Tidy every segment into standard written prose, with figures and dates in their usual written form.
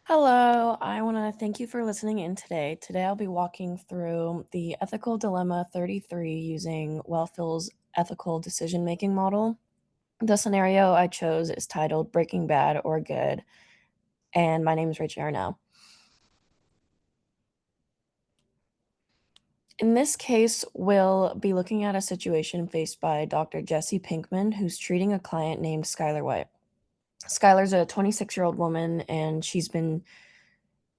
Hello, I want to thank you for listening in today. Today I'll be walking through the ethical dilemma 33 using Wellfill's ethical decision making model. The scenario I chose is titled Breaking Bad or Good, and my name is Rachel Yarnall. In this case, we'll be looking at a situation faced by Dr. Jesse Pinkman, who's treating a client named Skylar White. Skylar's a 26-year-old woman, and she's been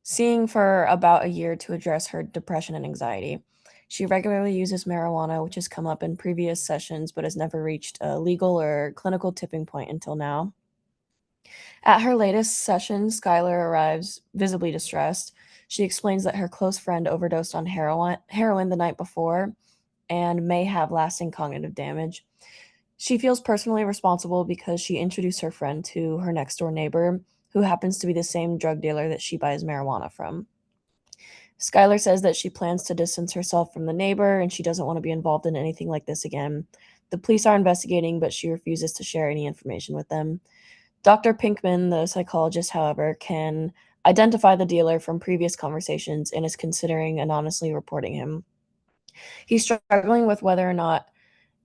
seeing for about a year to address her depression and anxiety. She regularly uses marijuana, which has come up in previous sessions but has never reached a legal or clinical tipping point until now. At her latest session, Skylar arrives visibly distressed. She explains that her close friend overdosed on heroin the night before and may have lasting cognitive damage. She feels personally responsible because she introduced her friend to her next door neighbor, who happens to be the same drug dealer that she buys marijuana from. Skylar says that she plans to distance herself from the neighbor and she doesn't want to be involved in anything like this again. The police are investigating, but she refuses to share any information with them. Dr. Pinkman, the psychologist, however, can identify the dealer from previous conversations and is considering anonymously reporting him. He's struggling with whether or not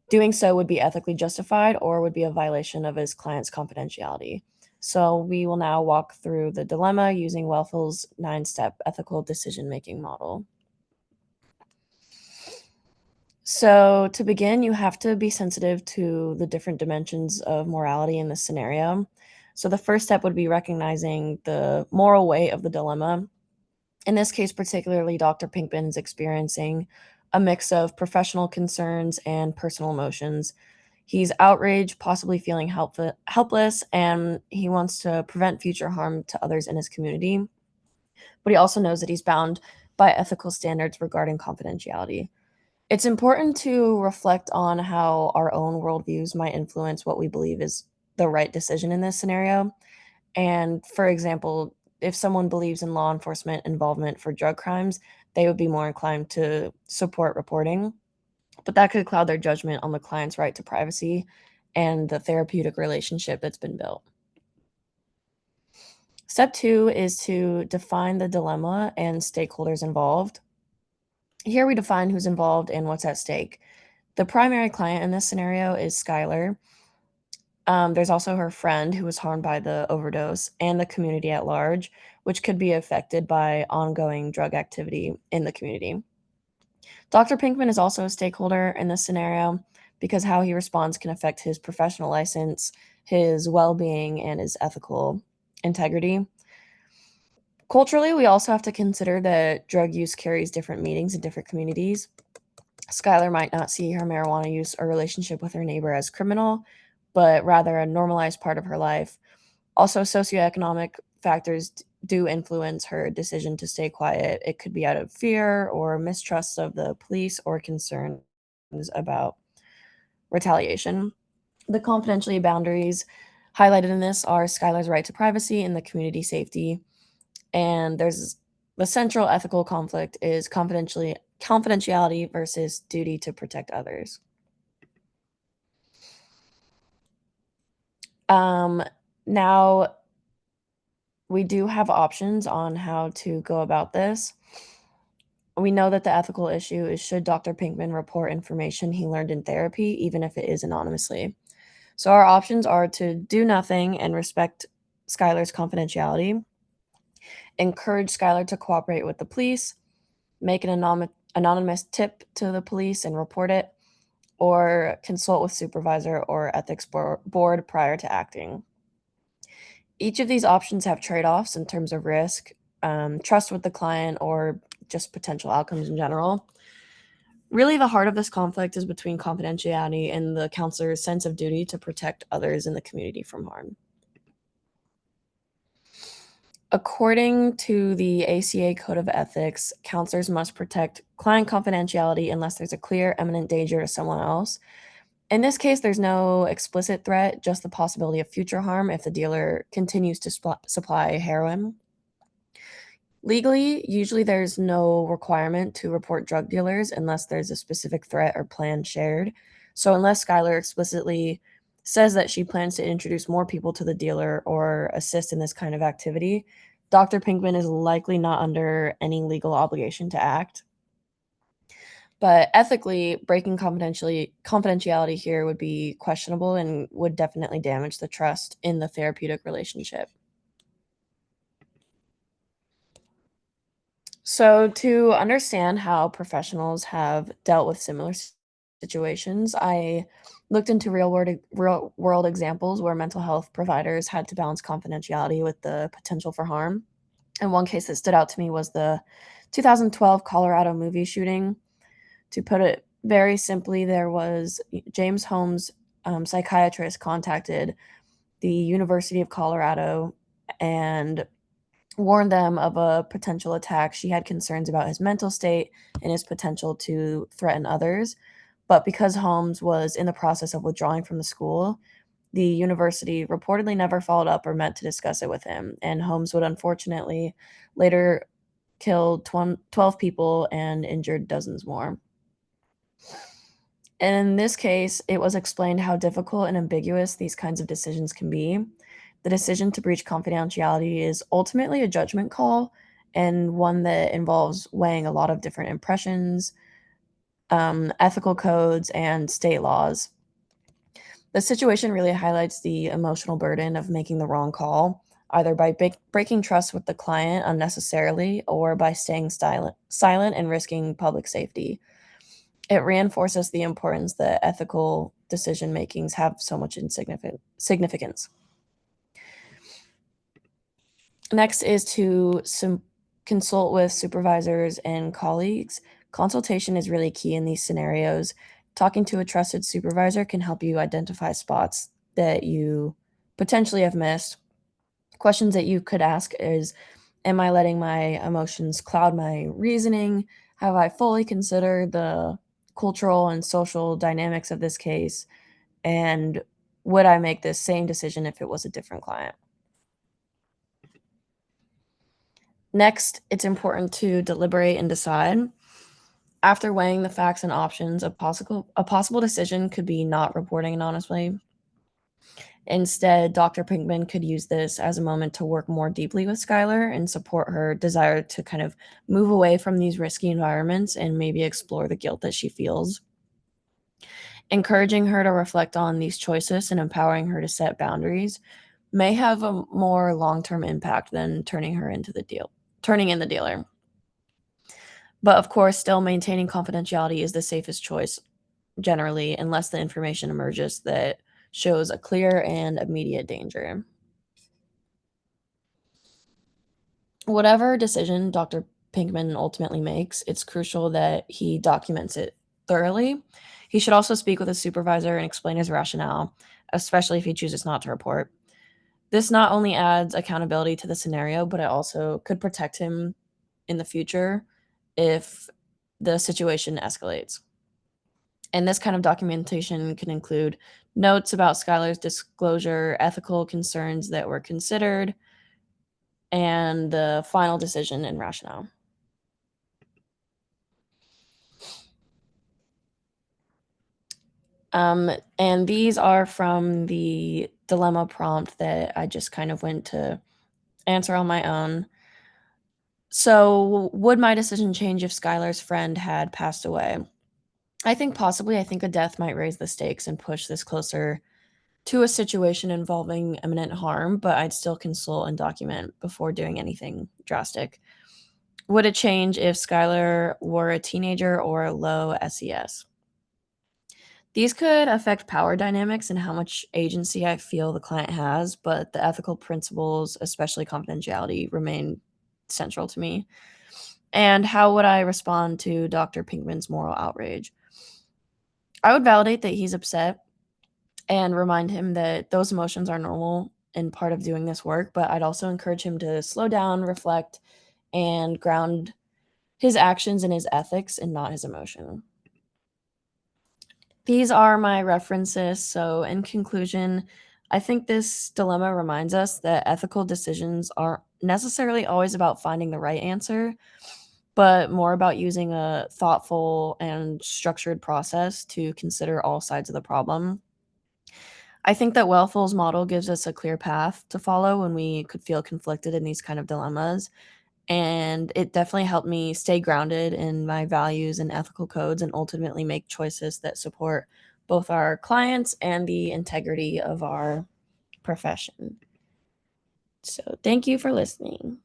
doing so would be ethically justified or would be a violation of his client's confidentiality. So we will now walk through the dilemma using Wellfill's 9-step ethical decision-making model. So to begin, you have to be sensitive to the different dimensions of morality in this scenario. So the first step would be recognizing the moral weight of the dilemma. In this case, particularly, Dr. Pinkman is experiencing a mix of professional concerns and personal emotions. He's outraged, possibly feeling helpless, and he wants to prevent future harm to others in his community. But he also knows that he's bound by ethical standards regarding confidentiality. It's important to reflect on how our own worldviews might influence what we believe is the right decision in this scenario. And for example, if someone believes in law enforcement involvement for drug crimes, they would be more inclined to support reporting. But that could cloud their judgment on the client's right to privacy and the therapeutic relationship that's been built. Step two is to define the dilemma and stakeholders involved. Here we define who's involved and what's at stake. The primary client in this scenario is Skylar. There's also her friend who was harmed by the overdose and the community at large, which could be affected by ongoing drug activity in the community. Dr. Pinkman is also a stakeholder in this scenario because how he responds can affect his professional license, his well being, and his ethical integrity. Culturally, we also have to consider that drug use carries different meanings in different communities. Skylar might not see her marijuana use or relationship with her neighbor as criminal, but rather a normalized part of her life. Also, socioeconomic factors do influence her decision to stay quiet. It could be out of fear or mistrust of the police or concerns about retaliation. The confidentiality boundaries highlighted in this are Skylar's right to privacy and the community safety. And there's the central ethical conflict is confidentiality versus duty to protect others. Um, Now we do have options on how to go about this. We know that the ethical issue is should Dr. Pinkman report information he learned in therapy, even if it is anonymously. So our options are to do nothing and respect Skylar's confidentiality, encourage Skylar to cooperate with the police, make an anonymous tip to the police and report it, or consult with supervisor or ethics board prior to acting. Each of these options have trade-offs in terms of risk, trust with the client, or just potential outcomes in general. Really, the heart of this conflict is between confidentiality and the counselor's sense of duty to protect others in the community from harm. According to the ACA Code of Ethics, counselors must protect client confidentiality unless there's a clear, imminent danger to someone else. In this case, there's no explicit threat, just the possibility of future harm if the dealer continues to supply heroin. Legally, usually there's no requirement to report drug dealers unless there's a specific threat or plan shared. So, unless Skylar explicitly says that she plans to introduce more people to the dealer or assist in this kind of activity, Dr. Pinkman is likely not under any legal obligation to act. But ethically, breaking confidentiality here would be questionable and would definitely damage the trust in the therapeutic relationship. So, to understand how professionals have dealt with similar situations, I looked into real world examples where mental health providers had to balance confidentiality with the potential for harm. And one case that stood out to me was the 2012 Colorado movie shooting. To put it very simply, there was James Holmes, psychiatrist, contacted the University of Colorado and warned them of a potential attack. She had concerns about his mental state and his potential to threaten others. But because Holmes was in the process of withdrawing from the school, the university reportedly never followed up or met to discuss it with him. And Holmes would unfortunately later kill 12 people and injured dozens more. And in this case, it was explained how difficult and ambiguous these kinds of decisions can be. The decision to breach confidentiality is ultimately a judgment call and one that involves weighing a lot of different impressions, ethical codes, and state laws. The situation really highlights the emotional burden of making the wrong call, either by breaking trust with the client unnecessarily or by staying silent and risking public safety. It reinforces the importance that ethical decision makings have so much significance. Next is to consult with supervisors and colleagues. Consultation is really key in these scenarios. Talking to a trusted supervisor can help you identify spots that you potentially have missed. Questions that you could ask is, am I letting my emotions cloud my reasoning? Have I fully considered the cultural and social dynamics of this case? And would I make this same decision if it was a different client? Next, it's important to deliberate and decide. After weighing the facts and options, a possible decision could be not reporting anonymously. Instead, Dr. Pinkman could use this as a moment to work more deeply with Skylar and support her desire to kind of move away from these risky environments and maybe explore the guilt that she feels. Encouraging her to reflect on these choices and empowering her to set boundaries may have a more long-term impact than turning in the dealer. But of course, still maintaining confidentiality is the safest choice generally, unless the information emerges that shows a clear and immediate danger. Whatever decision Dr. Pinkman ultimately makes, it's crucial that he documents it thoroughly. He should also speak with his supervisor and explain his rationale, especially if he chooses not to report. This not only adds accountability to the scenario, but it also could protect him in the future if the situation escalates. And this kind of documentation can include notes about Skylar's disclosure, ethical concerns that were considered, and the final decision and rationale. And these are from the dilemma prompt that I just kind of went to answer on my own. So, would my decision change if Skylar's friend had passed away? I think possibly. I think a death might raise the stakes and push this closer to a situation involving imminent harm, but I'd still consult and document before doing anything drastic. Would it change if Skylar were a teenager or a low SES? These could affect power dynamics and how much agency I feel the client has, but the ethical principles, especially confidentiality, remain central to me. And how would I respond to Dr. Pinkman's moral outrage? I would validate that he's upset and remind him that those emotions are normal and part of doing this work, but I'd also encourage him to slow down, reflect, and ground his actions in his ethics and not his emotion. These are my references. In conclusion, I think this dilemma reminds us that ethical decisions necessarily always about finding the right answer, but more about using a thoughtful and structured process to consider all sides of the problem. I think that Wellful's model gives us a clear path to follow when we could feel conflicted in these kind of dilemmas. And it definitely helped me stay grounded in my values and ethical codes and ultimately make choices that support both our clients and the integrity of our profession. So, thank you for listening.